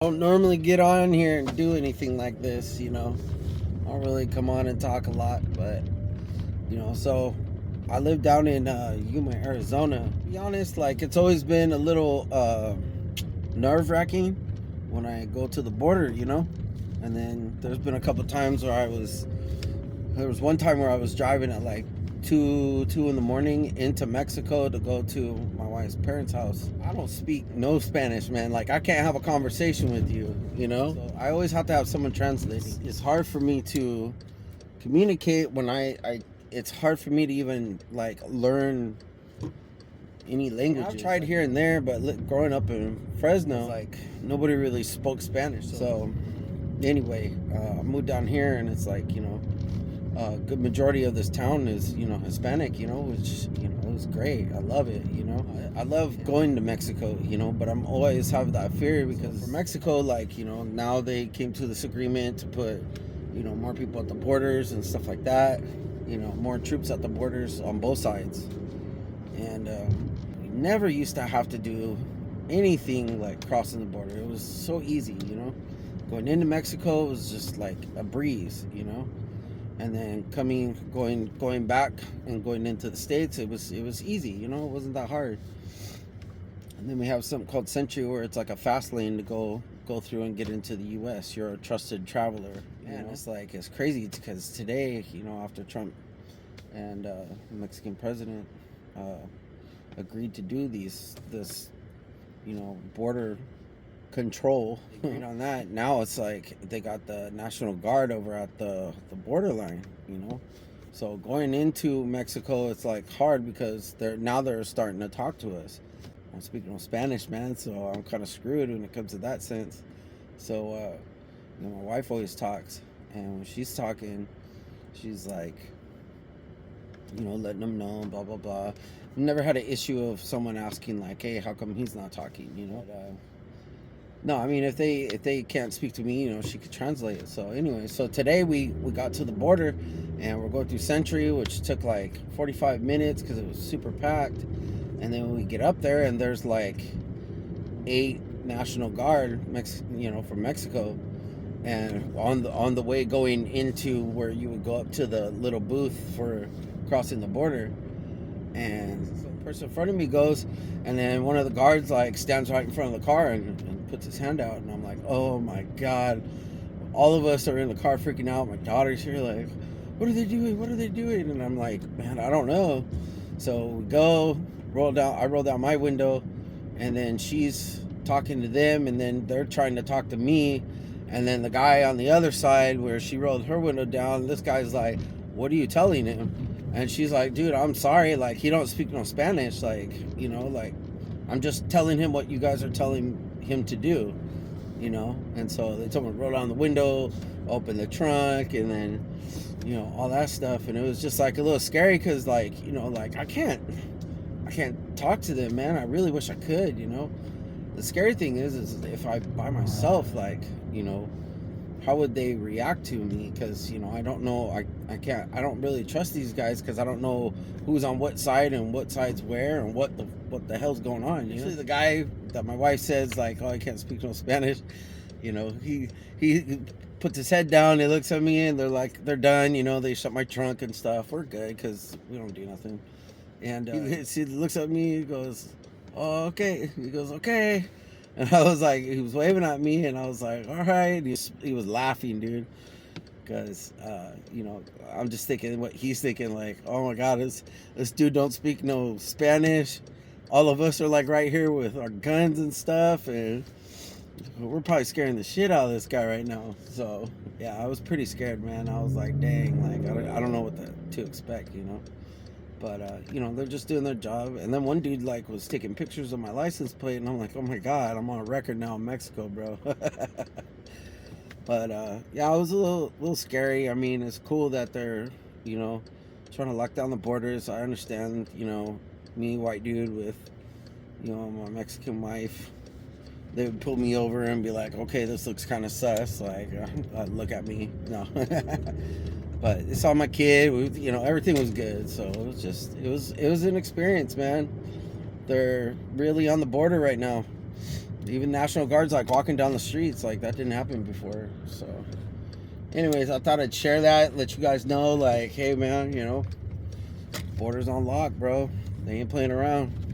Don't normally get on here and do anything like this, I don't really come on and talk a lot, but so I live down in Yuma, Arizona. To be honest, like it's always been a little nerve-wracking when I go to the border, and then there's been a couple times where there was one time where I was driving at like two in the morning into Mexico to go to my wife's parents' house. I don't speak no Spanish, man. Like I can't have a conversation with you, So I always have to have someone translating. It's hard for me to communicate when I it's hard for me to even like learn any language. I've tried here and there, but growing up in Fresno, like nobody really spoke Spanish. So anyway, I moved down here, and it's like a good majority of this town is Hispanic, which is great. I love it. I love going to Mexico, but I'm always have that fear because for Mexico, like now they came to this agreement to put more people at the borders and stuff like that. More troops at the borders on both sides, and we never used to have to do anything like crossing the border. It was so easy, going into Mexico was just like a breeze, and then going back and going into the States, it was easy, it wasn't that hard. And then we have something called Sentri, where it's like a fast lane to go through and get into the U.S. You're a trusted traveler. And it's crazy because today, after Trump and the Mexican president agreed to do this border control on that, now it's like they got the National Guard over at the borderline, so going into Mexico, it's like hard because they're starting to talk to us. I'm speaking no Spanish, man, so I'm kind of screwed when it comes to that sense. So my wife always talks, and when she's talking, she's like letting them know, blah blah blah. I've never had an issue of someone asking like, hey, how come he's not talking, But, no, I mean, if they can't speak to me, she could translate it. So anyway, so today we got to the border, and we're going through Sentry, which took like 45 minutes because it was super packed. And then when we get up there, and there's like 8 National Guard, from Mexico, and on the way going into where you would go up to the little booth for crossing the border, and the person in front of me goes, and then one of the guards like stands right in front of the car and puts his hand out, and I'm like, oh my god! All of us are in the car freaking out. My daughter's here, like, what are they doing? What are they doing? And I'm like, man, I don't know. So we go. I roll down my window, and then she's talking to them, and then they're trying to talk to me, and then the guy on the other side where she rolled her window down, this guy's like, what are you telling him? And she's like, dude, I'm sorry, like he don't speak no Spanish, like like I'm just telling him what you guys are telling him to do, and so they told me to roll down the window, open the trunk, and then all that stuff. And it was just like a little scary because like like I can't talk to them, man. I really wish I could. The scary thing is if I by myself, like how would they react to me? Because I don't know. I don't really trust these guys because I don't know who's on what side and what side's where and what the hell's going on. Usually the guy that my wife says like, oh, I can't speak no Spanish, he puts his head down, he looks at me, and they're like, they're done, they shut my trunk and stuff. We're good because we don't do nothing. And he looks at me, he goes, oh, okay. He goes, okay. And I was like, he was waving at me, and I was like, all right. He was laughing, dude. Because, I'm just thinking what he's thinking, like, oh my God, this dude don't speak no Spanish. All of us are like right here with our guns and stuff, and we're probably scaring the shit out of this guy right now. So, yeah, I was pretty scared, man. I was like, dang, like, I don't know what to expect, But, they're just doing their job. And then one dude, like, was taking pictures of my license plate. And I'm like, oh, my God, I'm on a record now in Mexico, bro. But, yeah, it was a little scary. I mean, it's cool that they're, trying to lock down the borders. I understand, me, white dude with, my Mexican wife. They would pull me over and be like, okay, this looks kind of sus. Like, look at me. No. But it's all my kid. Everything was good. So it was an experience, man. They're really on the border right now. even National Guard's like walking down the streets, like that didn't happen before. So, anyways, I thought I'd share that, let you guys know, like, hey man, you know, borders on lock, bro. They ain't playing around.